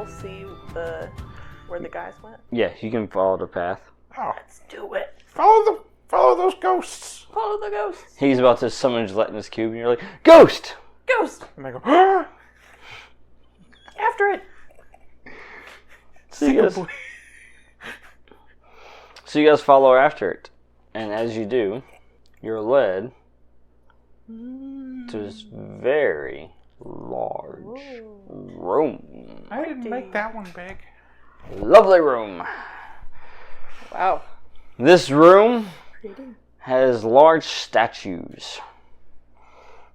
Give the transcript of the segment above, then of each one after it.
still see where the guys went? Yeah, you can follow the path. Oh, Let's do it. follow those ghosts. Follow the ghosts. He's about to summon gelatinous cube, and you're like, Ghost! Ghost! And they go, ah! After it! So you guys follow after it. And as you do, you're led to this very large room. I didn't make that one big. Lovely room. Wow. This room has large statues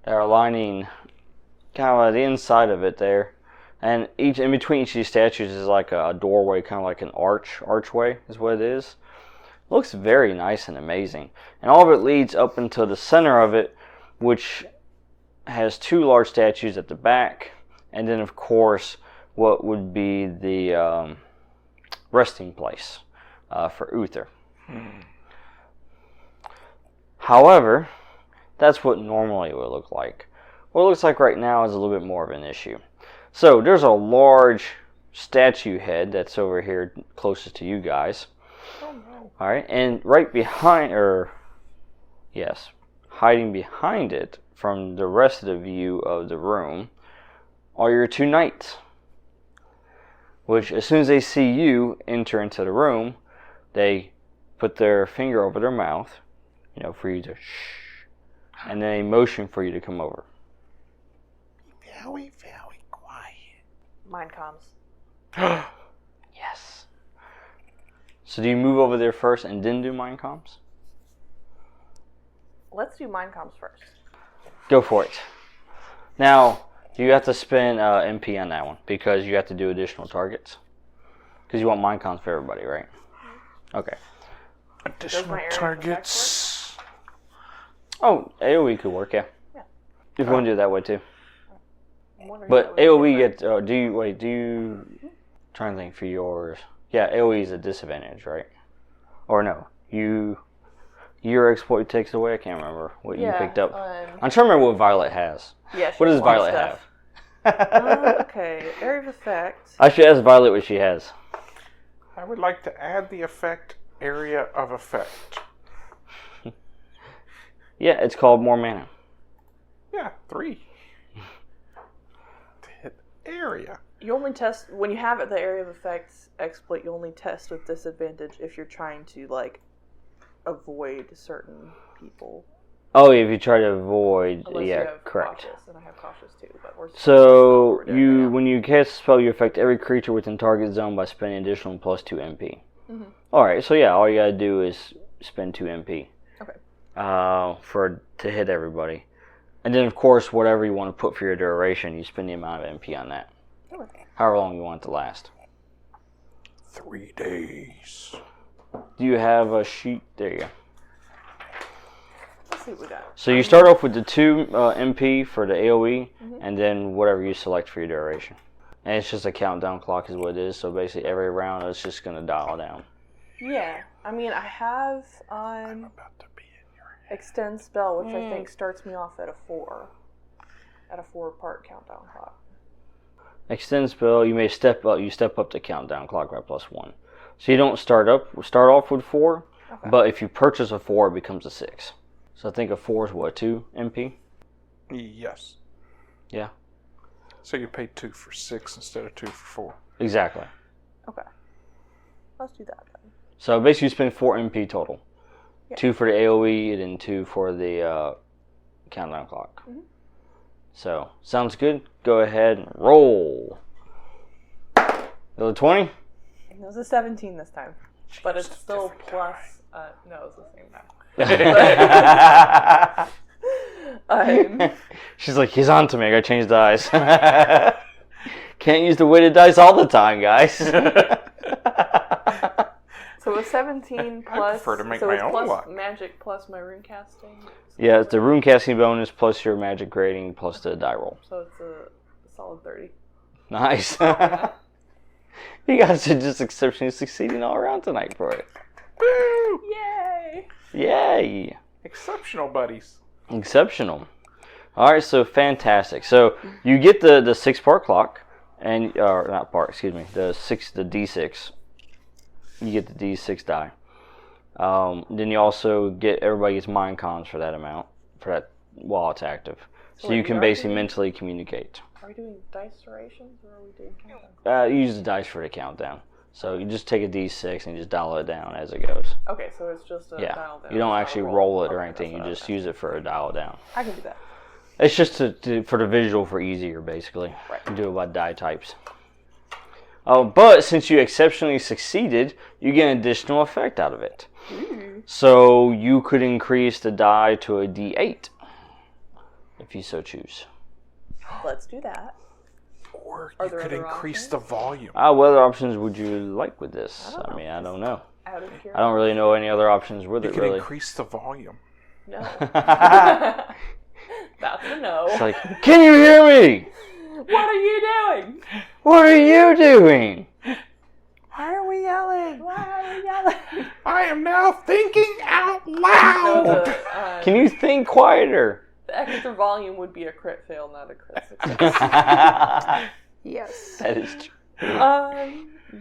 that are lining kind of the inside of it there. And in between each of these statues is like a doorway, kind of like an archway is what it is. Looks very nice and amazing. And all of it leads up into the center of it, which has two large statues at the back. And then, of course, what would be the resting place for Uther. However, that's what normally it would look like. What it looks like right now is a little bit more of an issue. So, there's a large statue head that's over here closest to you guys. Oh no. Alright, and right behind, hiding behind it from the rest of the view of the room are your two knights. Which, as soon as they see you enter into the room, they put their finger over their mouth, for you to shh, and then a motion for you to come over. Very, very quiet. Mind comms. Yes. So do you move over there first and then do mind comms? Let's do mind comms first. Go for it. Now, you have to spend MP on that one because you have to do additional targets. Because you want mind comms for everybody, right? Okay. Additional targets. Oh, AoE could work, yeah. Yeah. If you want to do it that way too. But But AoE gets. Do you? Trying to think for yours. Yeah, AoE is a disadvantage, right? Or no? Your exploit takes away. I can't remember what you picked up. I'm trying to remember what Violet has. Yeah. What does Violet have? Okay, area of effect. I should ask Violet what she has. I would like to add the effect area of effect. Yeah, it's called more mana. Yeah, 3. To hit area. You only test when you have the area of effects exploit. You only test with disadvantage if you're trying to avoid certain people. Oh, if you try to avoid, Unless yeah, you have correct. Cautious, and I have cautious too. But So when you cast a spell, you affect every creature within target zone by spending additional plus 2 MP. Mm-hmm. All right, so yeah, all you gotta do is spend 2 MP. Okay. To hit everybody, and then of course whatever you want to put for your duration, you spend the amount of MP on that. Okay. However long you want it to last. 3 days. Do you have a sheet? There you go. Let's see what we got. So you start off with the 2 MP for the AoE, and then whatever you select for your duration. And it's just a countdown clock is what it is, so basically every round it's just going to dial down. Yeah, I mean, I have I'm about to be in your head. extend spell, which I think starts me off at a 4. At a 4-part countdown clock. Extend spell, you may step up the countdown clock by +1. So you don't start off with 4, Okay. but if you purchase a 4, it becomes a 6. So I think a 4 is what, 2 MP? Yes. Yeah. So you pay 2 for 6 instead of 2 for 4. Exactly. Okay. Let's do that then. So basically you spend 4 MP total. Yeah. 2 for the AoE and then 2 for the countdown clock. Mm-hmm. So, sounds good. Go ahead and roll. Another 20? It was a 17 this time. But it's still plus... no, it's the same now. She's like, he's on to me. I gotta change dice. Can't use the weighted dice all the time, guys. So a 17 plus... I prefer to make so my it's own plus luck. magic plus my rune casting. Yeah, it's the rune casting bonus plus your magic rating plus the die roll. So it's a solid 30. Nice. You guys are just exceptionally succeeding all around tonight for it. Woo! Yay! Yay! Exceptional buddies. Exceptional. Alright, so fantastic. So you get the 6-part clock, and or not part. Excuse me. The D6. You get the D6 die. Then you also get everybody gets mind comms for that amount while it's active. So you can basically mentally communicate. Are we doing dice durations or are we doing countdown? You use the dice for the countdown. So you just take a D6 and you just dial it down as it goes. Okay, so it's just a dial down. You don't actually roll it or anything. You just use it for a dial down. I can do that. It's just for the visual for easier, basically. Right. You do it by die types. But since you exceptionally succeeded, you get an additional effect out of it. Ooh. So you could increase the die to a D8 if you so choose. Let's do that. Or you could increase the volume. What other options would you like with this? I mean, I don't know. I don't really know any other options with it, really. You could increase the volume. No. That's a no. It's like, can you hear me? What are you doing? What are you doing? Why are we yelling? Why are we yelling? I am now thinking out loud. Can you think quieter? The extra volume would be a crit fail, not a crit success. Yes. That is true.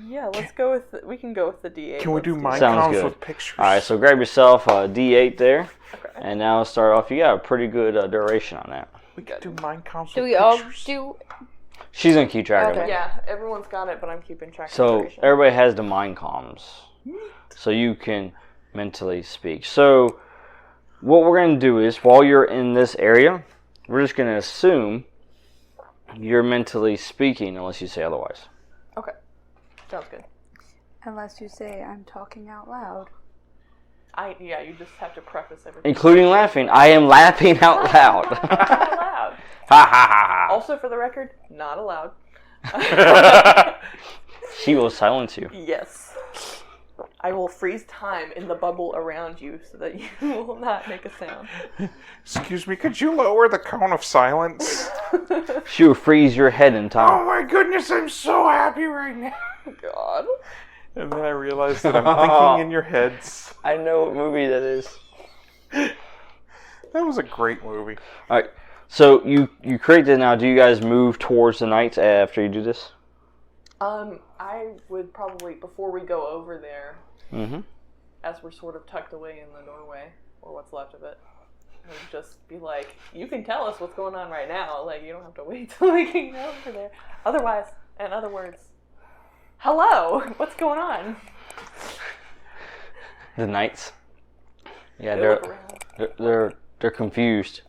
Yeah, let's go with. We can go with the D8. Can we do mind Sounds comms good. with pictures? All right, so grab yourself a D8 there, okay. And now start off. You got a pretty good duration on that. We could do mind comms with pictures. Do we all do? She's gonna keep track of it. Yeah, everyone's got it, but I'm keeping track. So of duration. everybody has the mind comms, so you can mentally speak. So what we're gonna do is, while you're in this area, we're just gonna assume you're mentally speaking, unless you say otherwise. Okay, sounds good. Unless you say I'm talking out loud. Yeah, you just have to preface everything. Including laughing. I am laughing out loud. Not allowed. Ha ha ha ha. Also, for the record, not allowed. She will silence you. Yes. I will freeze time in the bubble around you so that you will not make a sound. Excuse me, could you lower the cone of silence? She will freeze your head in time. Oh my goodness, I'm so happy right now. God. And then I realized that I'm thinking in your heads. I know what movie that is. That was a great movie. Alright, so you create this now. Do you guys move towards the knights after you do this? I would probably, before we go over there, Mm-hmm. as we're sort of tucked away in the doorway, or what's left of it, I would just be like, you can tell us what's going on right now. Like, you don't have to wait till we can go over there. Otherwise, in other words, hello, what's going on? The knights. Yeah, They they're confused.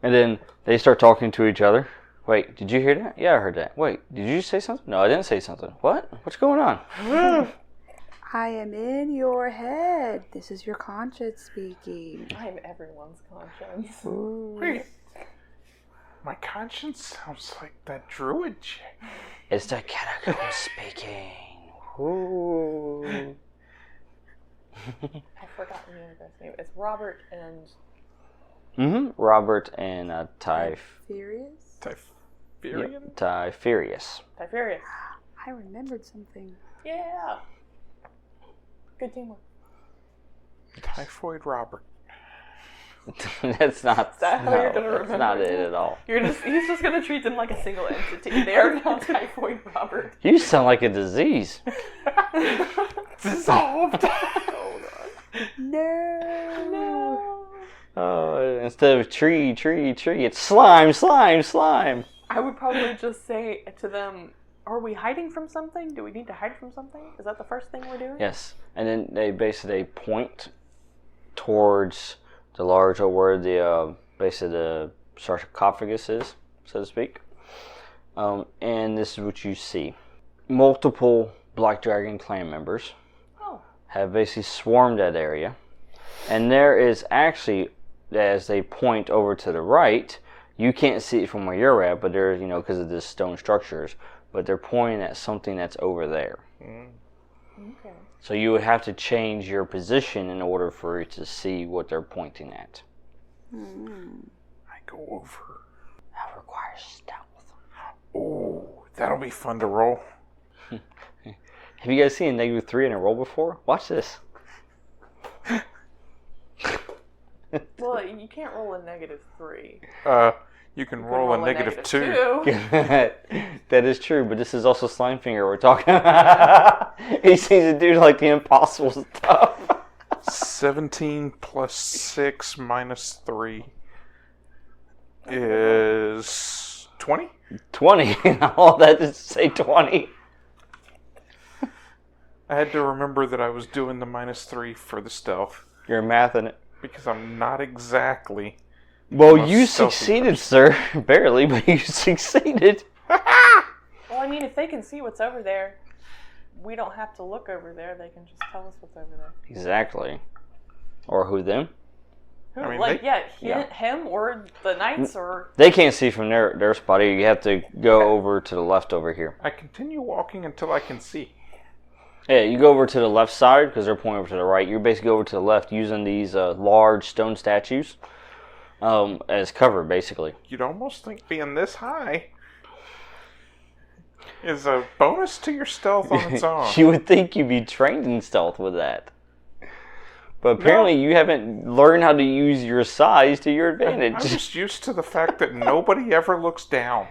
And then they start talking to each other. Wait, did you hear that? Yeah, I heard that. Wait, did you say something? No, I didn't say something. What? What's going on? I am in your head. This is your conscience speaking. I'm everyone's conscience. Wait. My conscience sounds like that druid chick. It's the catacomb speaking. Ooh. I've forgotten the other guy's name. It's Robert and... Mm-hmm. Robert and Furious? Typherian? Typherius. Typherius. I remembered something. Yeah. Good teamwork. Typhoid Robert. That's not. Is that how you're gonna remember? That's not it at all. He's just gonna treat them like a single entity. They are now Typhoid Robert. You sound like a disease. Dissolved. Oh god. No. Oh, instead of tree, it's slime. I would probably just say to them, are we hiding from something? Do we need to hide from something? Is that the first thing we're doing? Yes, and then they basically point towards the large, where the basically the sarcophagus is, so to speak. And this is what you see: multiple Black Dragon clan members have basically swarmed that area, and there is actually, as they point over to the right, you can't see it from where you're at, but there's, because of the stone structures, but they're pointing at something that's over there. Okay. So you would have to change your position in order for you to see what they're pointing at. I go over. That requires stealth. Oh, that'll be fun to roll. Have you guys seen a -3 in a roll before? Watch this. Well, you can't roll a -3. You can roll a negative 2. That is true, but this is also Slimefinger we're talking about. He seems to do like the impossible stuff. 17 plus 6 minus 3 is 20? 20. All that is to say 20. I had to remember that I was doing the -3 for the stealth. You're mathing it. Because I'm not exactly... Well, you succeeded, sir. Barely, but you succeeded. Well, I mean, if they can see what's over there, we don't have to look over there. They can just tell us what's over there. Exactly. Or who, them? Who? I mean, like, him or the knights or... They can't see from their spot. You have to go over to the left over here. I continue walking until I can see. Yeah, you go over to the left side because they're pointing over to the right. You're basically over to the left using these large stone statues as cover, basically. You'd almost think being this high is a bonus to your stealth on its own. You would think you'd be trained in stealth with that. But apparently you haven't learned how to use your size to your advantage. I'm just used to the fact that nobody ever looks down.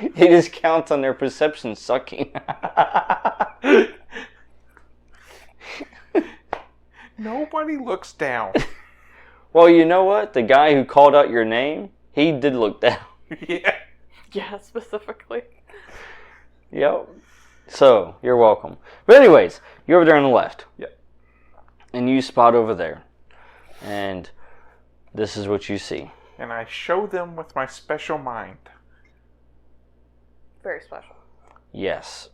It just counts on their perception sucking. Nobody looks down. Well, you know what? The guy who called out your name, he did look down. Yeah. Yeah, specifically. Yep. So, you're welcome. But anyways, you're over there on the left. Yep. And you spot over there. And this is what you see. And I show them with my special mind. Very special. Yes.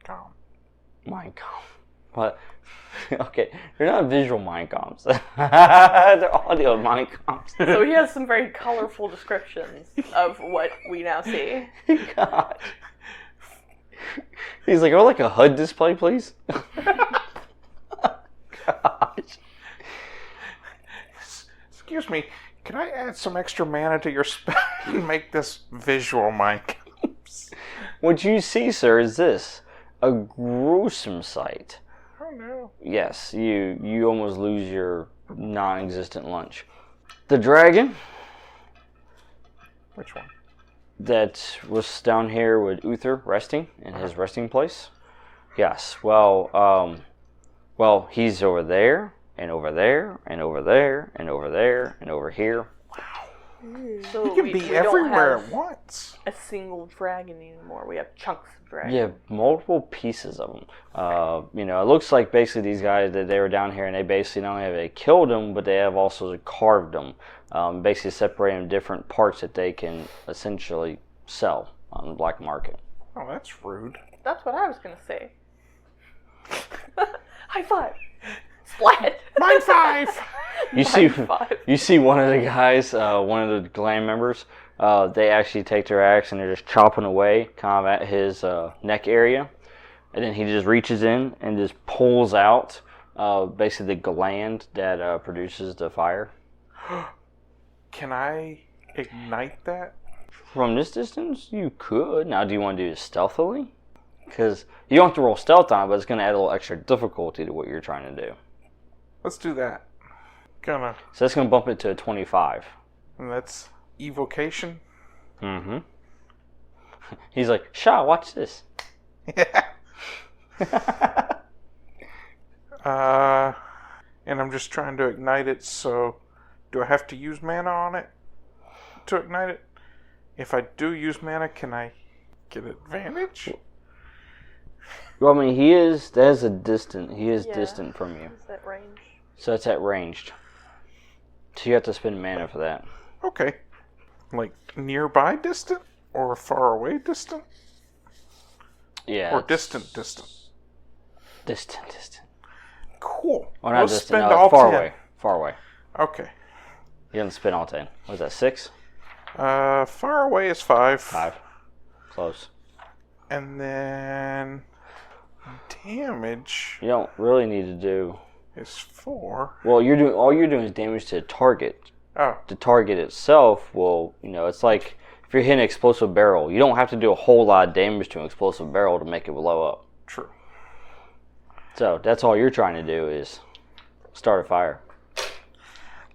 Calm. Mind comp. What? Okay, they're not visual mind comps. They're audio mind comps. So he has some very colorful descriptions of what we now see. God. He's like, oh, like a HUD display, please? Gosh. Excuse me, can I add some extra mana to your spell and make this visual mind comps? What you see, sir, is this. A gruesome sight. Oh no. Yes, you almost lose your non-existent lunch. The dragon Which one? that was down here with Uther resting in his resting place. Yes, well, he's over there, and over there, and over there, and over there, and over here. So You can be everywhere at once. a single dragon anymore. We have chunks of dragon. Yeah, multiple pieces of them. It looks like basically these guys that they were down here, and they basically not only have they killed them, but they have also carved them. Basically separating them different parts that they can essentially sell on the black market. Oh, that's rude. That's what I was going to say. High five. Splat. Mind five! You see, five. you see one of the guys, one of the clan members. They actually take their axe and they're just chopping away, kind of at his neck area, and then he just reaches in and just pulls out basically the gland that produces the fire. Can I ignite that? From this distance, you could. Now, do you want to do this stealthily? Because you don't have to roll stealth on it, but it's going to add a little extra difficulty to what you're trying to do. Let's do that. Gonna. So that's going to bump it to a 25. And that's evocation. Mm-hmm. He's like, Shaw, watch this. Yeah. And I'm just trying to ignite it, so do I have to use mana on it to ignite it? If I do use mana, can I get advantage? Well, I mean, he is distant from you. Is that range? So it's at ranged. So you have to spend mana for that. Okay. Like nearby distant? Or far away distant? Yeah. Or distant? Distant. Cool. Or not We'll distant, spend no, all far 10. away. Far away. Okay. You haven't spent all 10. What is that, 6? Far away is 5. 5. Close. And then damage You don't really need to do... is 4. Well, all you're doing is damage to the target. Oh. The target itself will, it's like if you're hitting an explosive barrel, you don't have to do a whole lot of damage to an explosive barrel to make it blow up. True. So that's all you're trying to do is start a fire.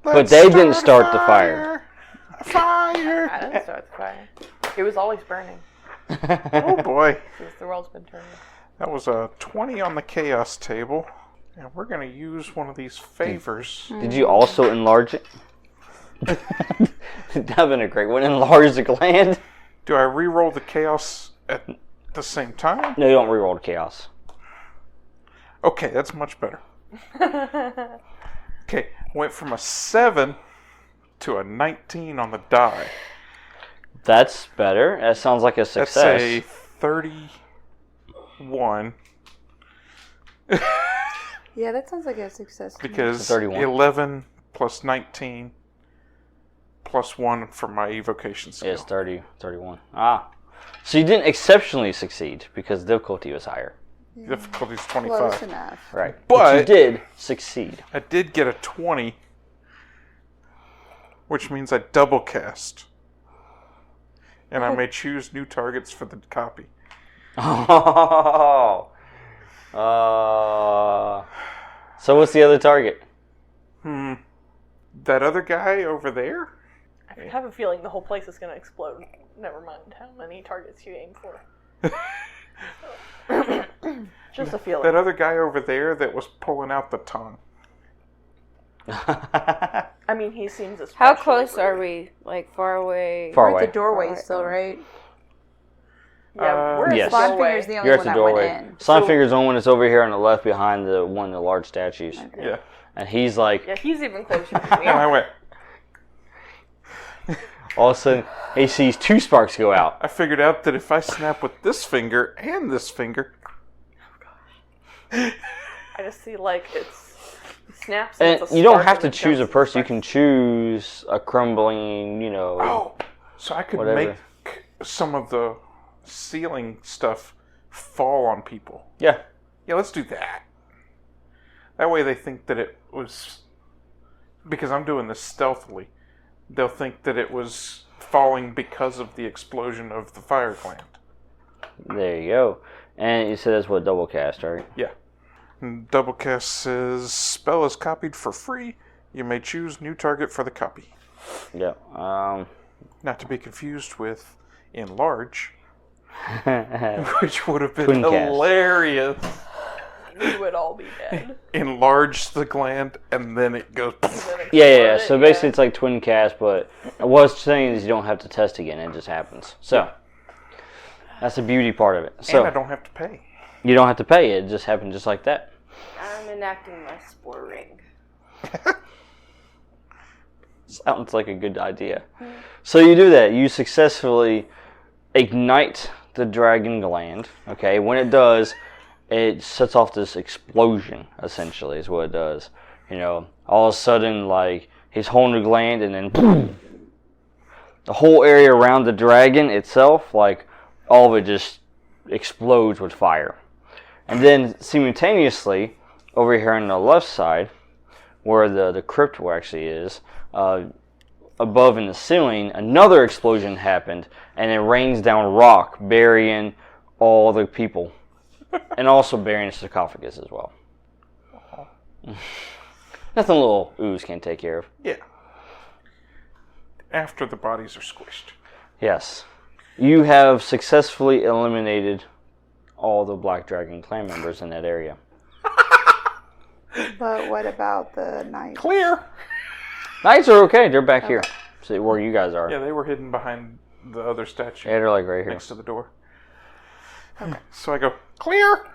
But they didn't start the fire. Fire! I didn't start the fire. It was always burning Oh boy. since the world's been turning. That was a 20 on the chaos table. And we're going to use one of these favors. Did you also enlarge it? That would have been a great one. Enlarge the gland. Do I re-roll the chaos at the same time? No, you don't reroll the chaos. Okay, that's much better. Okay, went from a 7 to a 19 on the die. That's better. That sounds like a success. That's a 31. Yeah, that sounds like a success. to me. Because 31. 11 plus 19 plus 1 for my evocation skill. Yes, 31. Ah. So you didn't exceptionally succeed because the difficulty was higher. Difficulty's Close 25. enough. Right. But you did succeed. I did get a 20, which means I double cast. And I may choose new targets for the copy. Oh. So what's the other target? That other guy over there? I have a feeling the whole place is going to explode. Never mind how many targets you aim for. Just a feeling. That other guy over there that was pulling out the tongue. I mean, he seems especially How close rude. are we? Like far away? Far We're away. at the doorway still, right? Yeah, we're at Yes. the Spawn doorway. Finger's the only You're at one the that doorway. went in. Sun Finger's the one that's over here on the left behind one of the large statues. Yeah. And he's like, Yeah, he's even closer than we And I are. went, all of a sudden, he sees 2 sparks go out. I figured out that if I snap with this finger and this finger, I just see like it snaps. And it's a you don't spark have and to it choose a jumps person. You and can choose a crumbling, oh, so I could Whatever. make some of the ceiling stuff fall on people. Yeah. Yeah, let's do that. That way they think that it was, because I'm doing this stealthily, they'll think that it was falling because of the explosion of the fire gland. There you go. And you said that's what double cast, right? Yeah. And double cast says, spell is copied for free. You may choose new target for the copy. Yeah. Not to be confused with enlarge, which would have been Twin cast. hilarious. we would all be dead. Enlarge the gland and then it goes. Yeah. So basically, it's like twin cast, but what it's saying is you don't have to test again; it just happens. So that's the beauty part of it. So And I don't have to pay. you don't have to pay it; it just happened just like that. I'm enacting my spore ring. Sounds like a good idea. So you do that. You successfully ignite the dragon gland. Okay, when it does, it sets off this explosion. Essentially, is what it does. All of a sudden, like he's holding the gland, and then boom, the whole area around the dragon itself, like all of it just explodes with fire. And then simultaneously, over here on the left side, where the crypt actually is, above in the ceiling, another explosion happened, and it rains down rock, burying all the people, and also burying the sarcophagus as well. Nothing a little ooze can't take care of. Yeah. After the bodies are squished. Yes. You have successfully eliminated all the Black Dragon clan members in that area. But what about the knight? Clear! Knights are okay. They're back here. See where you guys are. Yeah, they were hidden behind the other statue Yeah, they're like right here. next to the door. Okay. So I go, clear!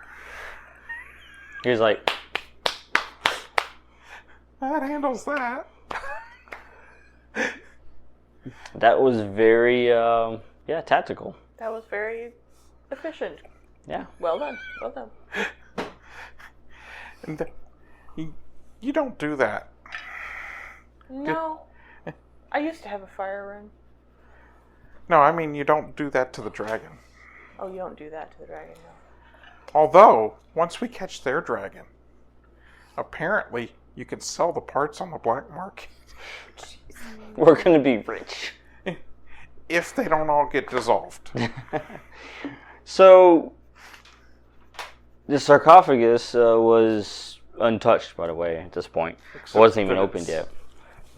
He's like, That handles that. that was very, tactical. That was very efficient. Yeah. Well done. Well done. And you don't do that. No. I used to have a fire ring. No, I mean you don't do that to the dragon. Oh, you don't do that to the dragon, no. Although, once we catch their dragon, apparently you can sell the parts on the black market. We're going to be rich. If they don't all get dissolved. So, the sarcophagus was untouched, by the way, at this point. It wasn't even that opened it's yet.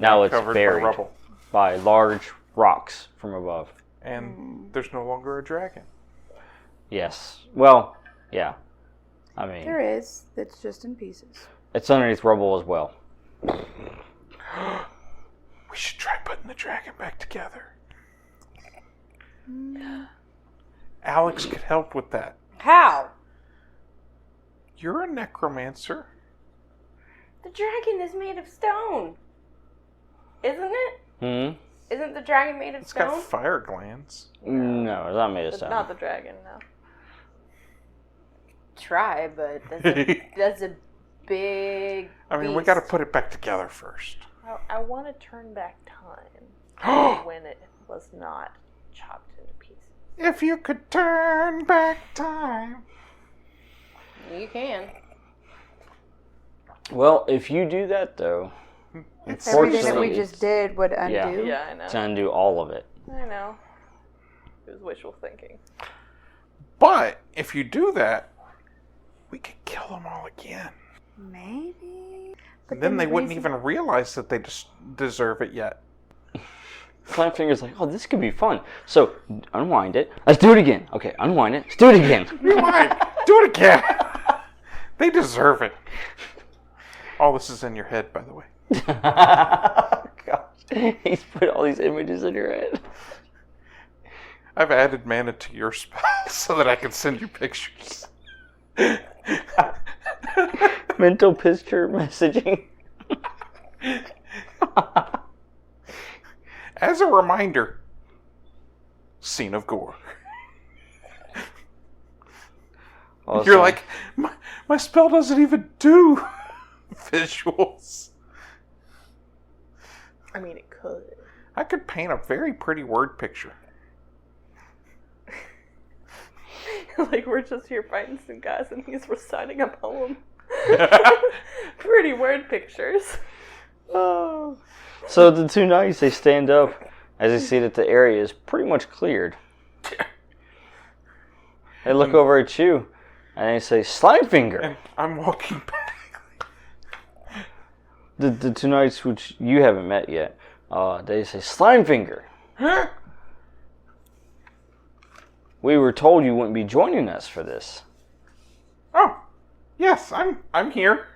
Now it's covered buried by rubble. by large rocks from above. And there's no longer a dragon. Yes. Well, yeah. I mean, There is. It's just in pieces. it's underneath rubble as well. We should try putting the dragon back together. Alex could help with that. How? You're a necromancer. The dragon is made of stone. Isn't it? Hmm? Isn't the dragon made of It's stone? got fire glands. No, it's not made of But stone. not the dragon, no. Try, but that's a big I mean, we beast. got to put it back together first. I want to turn back time when it was not chopped into pieces. If you could turn back time. You can. Well, if you do that, though, Everything that we unfortunately, just did would undo. Yeah, I know. it's going to do all of it. I know. It was wishful thinking. But if you do that, we could kill them all again. Maybe. But Then they the wouldn't reason- even realize that they deserve it yet. Flatfinger's like, oh, this could be fun. So, unwind it. Let's do it again. Okay, unwind it. Let's do it again. Rewind. Do it again. They deserve it. All this is in your head, by the way. Gosh, he's put all these images in your head. I've added mana to your spell so that I can send you pictures. Mental picture messaging. As a reminder, scene of gore. Also, You're like, my spell doesn't even do visuals. I mean, it could. I could paint a very pretty word picture. Like, we're just here fighting some guys and he's reciting a poem. Pretty word pictures. So the two knights, they stand up as they see that the area is pretty much cleared. They look over at you and they say, Slimefinger! And I'm walking back. The two knights which you haven't met yet, they say, Slimefinger! We were told you wouldn't be joining us for this. Oh, yes, I'm here.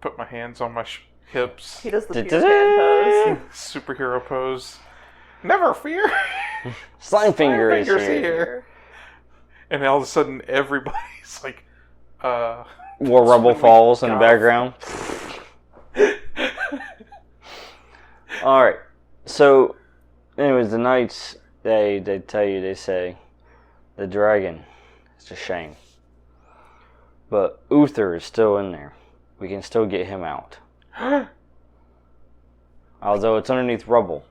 Put my hands on my hips. He does the Peter Pan pose. Superhero pose. Never fear. Slimefinger is Slimefinger's here. here. And all of a sudden, everybody's like, War Rubble falls in the background. Alright, so, anyways, the knights, they tell you, they say, the dragon, it's a shame. But Uther is still in there. We can still get him out. Although it's underneath rubble.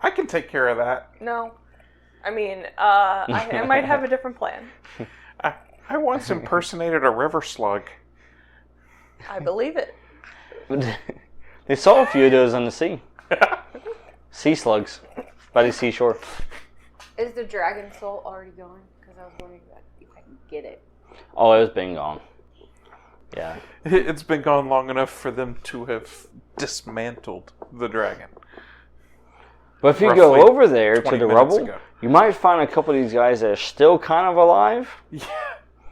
I can take care of that. No. I mean, I might have a different plan. I once impersonated a river slug. I believe it. They saw a few of those on the sea. Sea slugs by the seashore. Is the dragon soul already gone? Because I was wondering if I can get it. Oh, it's been gone. Yeah. It's been gone long enough for them to have dismantled the dragon. But if you Roughly go over there to 20 the minutes rubble, ago. you might find a couple of these guys that are still kind of alive. Yeah.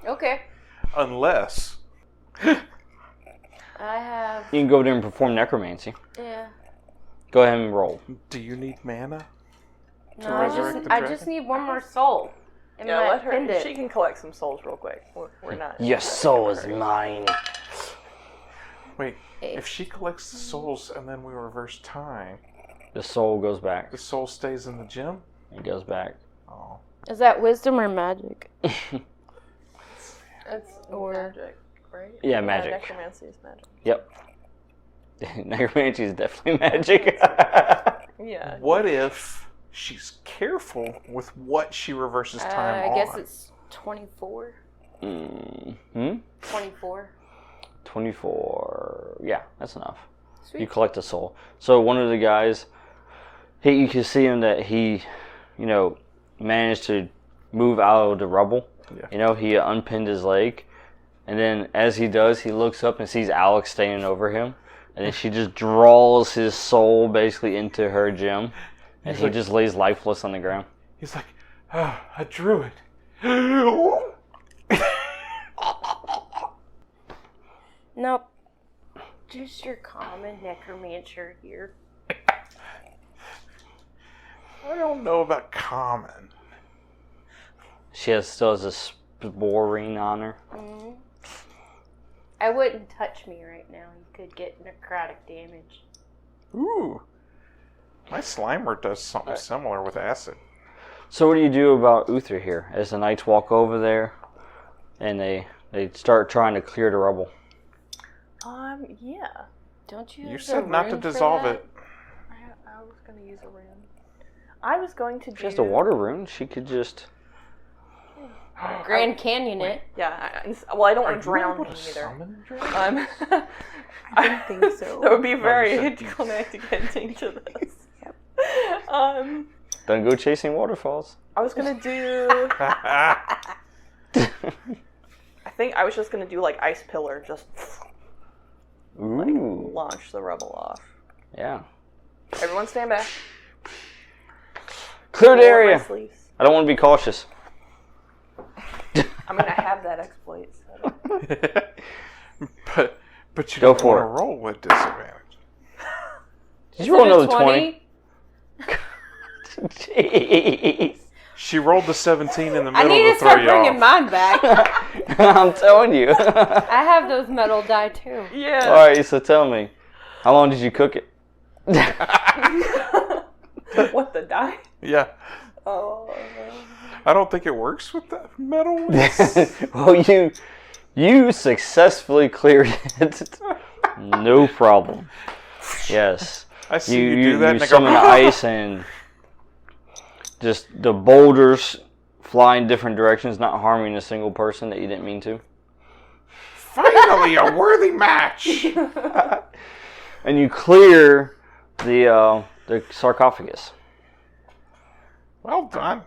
Okay. Unless... I have... You can go there and perform necromancy. Yeah. Go ahead and roll. Do you need mana? No, I resurrect the I dragon? just need one more soul. In Yeah, my let her. pendant. She can collect some souls real quick. We're not. Your soul is mine. Wait, if she collects the souls and then we reverse time, The soul goes back. the soul stays in the gem? It goes back. Oh. Is that wisdom or magic? It's Or- magic, right? Yeah, magic. Necromancy is magic. Yep. Necromancy is definitely magic. Yeah. What if she's careful with what she reverses time I on? guess it's 24. 24. 24. Yeah, that's enough. Sweet. You collect a soul. So one of the guys, you can see him that he, managed to move out of the rubble. Yeah. He unpinned his leg. And then as he does, he looks up and sees Alex standing over him. And then she just draws his soul basically into her gem. And he just lays lifeless on the ground. He's like, I drew it. Nope. Just your common necromancer here. I don't know about common. She still has a spore ring on her. Mm-hmm. I wouldn't touch me right now. You could get necrotic damage. Ooh. My Slimer does something similar with acid. So what do you do about Uther here? As the knights walk over there and they start trying to clear the rubble. Yeah. Don't you? You have said the not to rune for dissolve that? it. I was going to use a rune. I was going to do... She has the water rune. She could just... Grand Canyon it. Yeah. Well, I don't want to drown him either. I don't think so. That would be very you said anticlimactic ending to this. Yep. Don't go chasing waterfalls. I was going to do... I think I was just going to do like Ice Pillar, just Ooh. launch the rubble off. Yeah. Everyone stand back. Cleared Roll up my area. sleeves. I don't want to be cautious. I mean, I have that exploit. So. but you Go don't for want to roll with disadvantage. Did you roll another 20? 20? Jeez. She rolled the 17 in the I middle need to to start throw you bringing off. mine back. I'm telling you. I have those metal die too. Yeah. Alright, so tell me. How long did you cook it? What, the die? Yeah. Oh. I don't think it works with that metal. Well, you successfully cleared it. No problem. Yes. I see you do that You and I summon the go, ice and just the boulders fly in different directions, not harming a single person that you didn't mean to. finally a worthy match. And you clear the sarcophagus. Well done.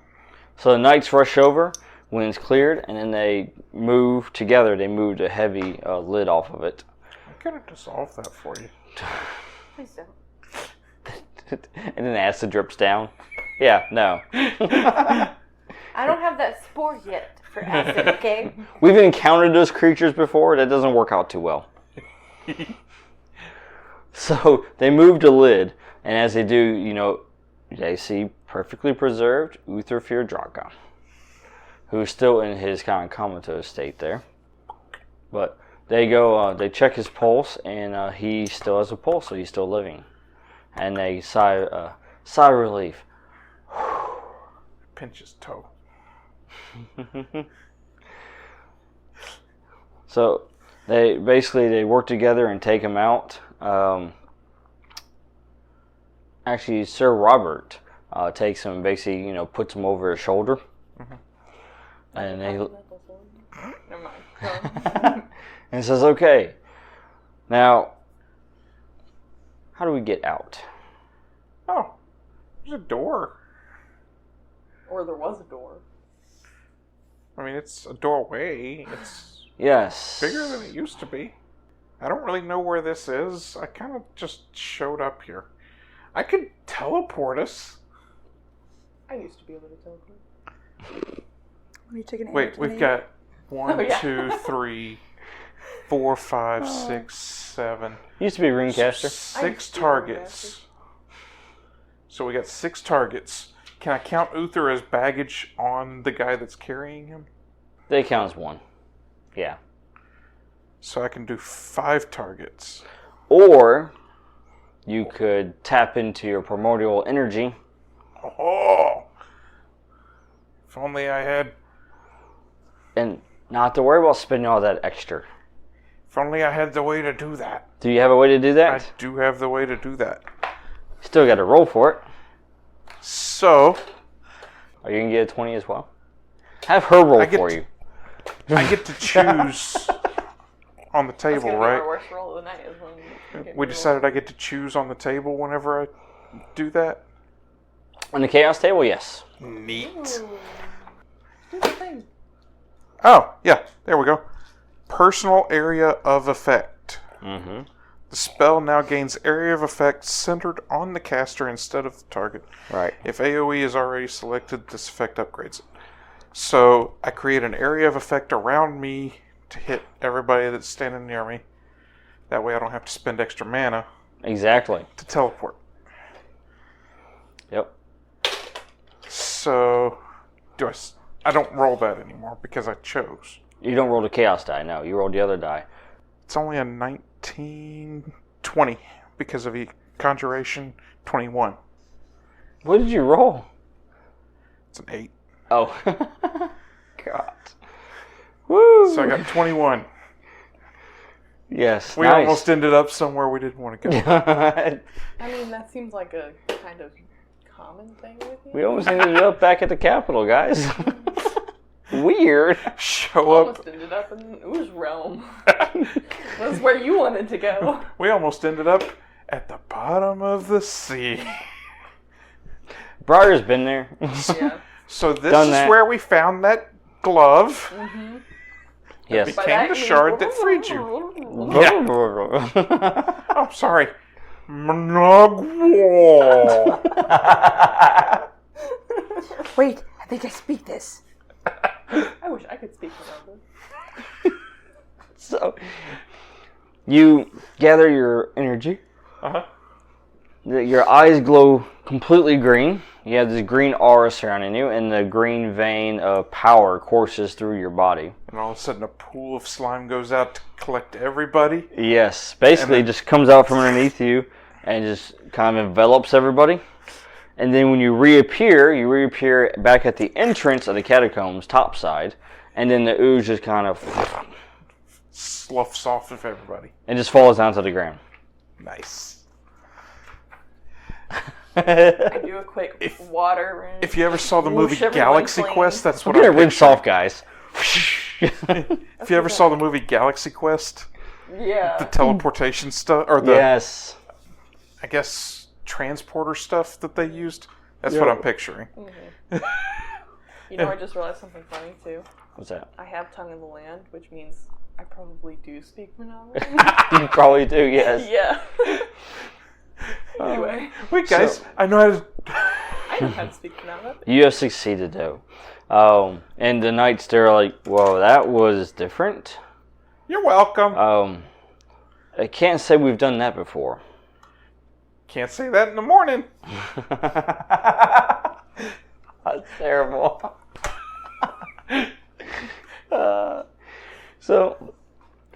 So the knights rush over when it's cleared, and then they move together. They move the heavy lid off of it. I'm going to dissolve that for you. Please don't. And then acid drips down. Yeah, no. I don't have that spore yet for acid, okay? We've encountered those creatures before. That doesn't work out too well. So they move the lid, and as they do, they see perfectly preserved Uther Fyrdraca, who's still in his kind of comatose state there. But they go, they check his pulse, and he still has a pulse, so he's still living. And they sigh relief. Pinch his toe. So they work together and take him out. Actually, Sir Robert takes him and basically, puts him over his shoulder. Mm-hmm. And they Never mind. and says, "Okay, now how do we get out?" Oh, there's a door. Or there was a door. I mean, it's a doorway. It's Yes. bigger than it used to be. I don't really know where this is. I kind of just showed up here. I could teleport us. I used to be able to teleport. We took an Wait, we've got 1, Oh, yeah. 2, 3, 4, 5, 6, 7. Used to be a ringcaster. 6 targets. So we got 6 targets. Can I count Uther as baggage on the guy that's carrying him? They count as one. Yeah. So I can do 5 targets. Or you could tap into your primordial energy. Oh! If only I had... And not have to worry about spending all that extra. If only I had the way to do that. Do you have a way to do I that? do have the way to do that. Still got to roll for it. So, Are you going to get a 20 as well? Have her roll I get for to- you. I get to choose on the That's table, gonna be right? our worst roll of the night is when We decided I get to choose on the table whenever I do that. On the chaos table, yes. Neat. Do the thing. Oh, yeah, there we go. Personal area of effect. Mm-hmm. The spell now gains area of effect centered on the caster instead of the target. Right. If AoE is already selected, this effect upgrades it. So I create an area of effect around me to hit everybody that's standing near me. That way I don't have to spend extra mana Exactly. to teleport. Yep. So I don't roll that anymore because I chose. You don't roll the chaos die, no. You roll the other die. It's only a 19-20 because of conjuration 21. What did you roll? It's an 8. Oh. God. Woo! So I got 21. Yes. We nice. almost ended up somewhere we didn't want to go. I mean, that seems like a kind of common thing with you. We almost ended up back at the Capitol, guys. Weird. Show up. Almost ended up in Ooze realm. That's where you wanted to go. We almost ended up at the bottom of the sea. Briar's been there. Yeah. So this Done is that. where we found that glove. Mm-hmm. Yes. By Became that the you shard mean- that freed you. Yeah. Oh, sorry. Mnogwo. Wait, I think I speak this. I wish I could speak without this. So, you gather your energy. Uh-huh. Your eyes glow completely green. You have this green aura surrounding you, and the green vein of power courses through your body. And all of a sudden a pool of slime goes out to collect everybody. Yes, basically it just comes out from underneath you and just kind of envelops everybody. And then when you reappear back at the entrance of the catacombs, top side, and then the ooze just kind of Sloughs off of everybody. and just falls down to the ground. Nice. I do a quick water rinse. If you ever saw the movie Whoosh everyone Galaxy clean. Quest, that's We're what gonna I'm rinse picturing. off, guys. If you ever saw the movie Galaxy Quest, Yeah. the teleportation stuff, or the, Yes. I guess, transporter stuff that they used, that's what I'm picturing. You know, I just realized something funny too. What's that? I have tongue in the land, which means I probably do speak Manawa. You probably do, yes. Yeah. Anyway, Wait, guys, So- I know how to... I know how to speak Manawa. You have succeeded, though. And the knights, they're like, whoa, that was different. You're welcome. I can't say we've done that before. Can't say that in the morning. That's terrible. So,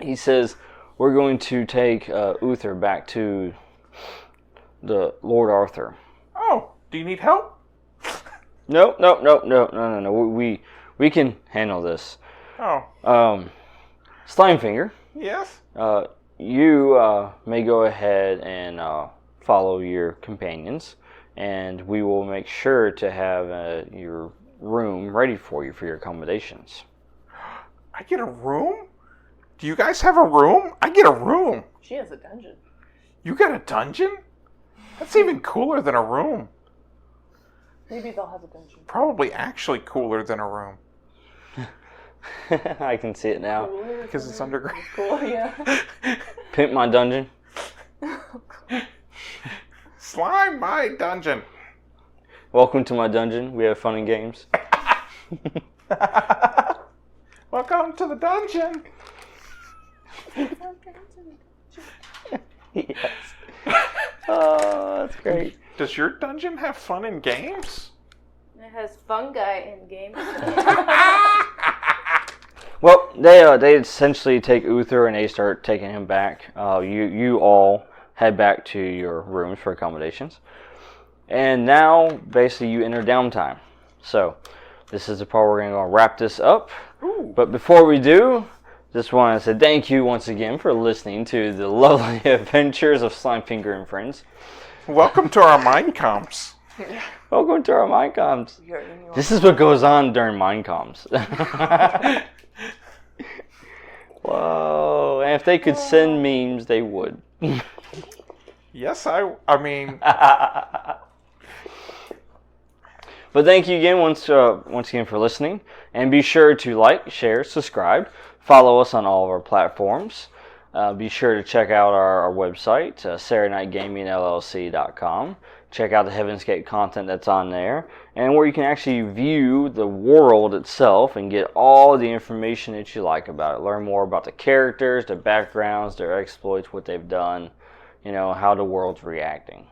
he says, we're going to take Uther back to the Lord Arthur. Oh, do you need help? No. We can handle this. Oh, Slimefinger, yes? you may go ahead and follow your companions, and we will make sure to have your room ready for you for your accommodations. I get a room? Do you guys have a room? I get a room. She has a dungeon. You got a dungeon? That's even cooler than a room. Maybe they'll have a dungeon. Probably actually cooler than a room. I can see it now. Because it's underground. Cool, yeah. Pimp my dungeon. Slime my dungeon. Welcome to my dungeon. We have fun and games. Welcome to the dungeon. Yes. Oh, that's great. Does your dungeon have fun and games? It has fungi in games. Well, they essentially take Uther and they start taking him back. You all head back to your rooms for accommodations. And now, basically, you enter downtime. So, this is the part where we're going to wrap this up. Ooh. But before we do, just want to say thank you once again for listening to the lovely adventures of Slimefinger and Friends. Welcome to our mind comps. Welcome to our Mindcoms. You're in your This is what goes on during Mindcoms. Whoa. And if they could send memes, they would. Yes, I mean, But thank you again once again for listening. And be sure to like, share, subscribe. Follow us on all of our platforms. Be sure to check out our website, SaturdaynightGamingLLC.com. Check out the Heavenscape content that's on there, and where you can actually view the world itself and get all the information that you like about it. Learn more about the characters, their backgrounds, their exploits, what they've done, how the world's reacting.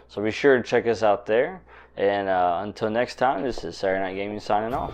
So be sure to check us out there. And until next time, this is Saturday Night Gaming signing off.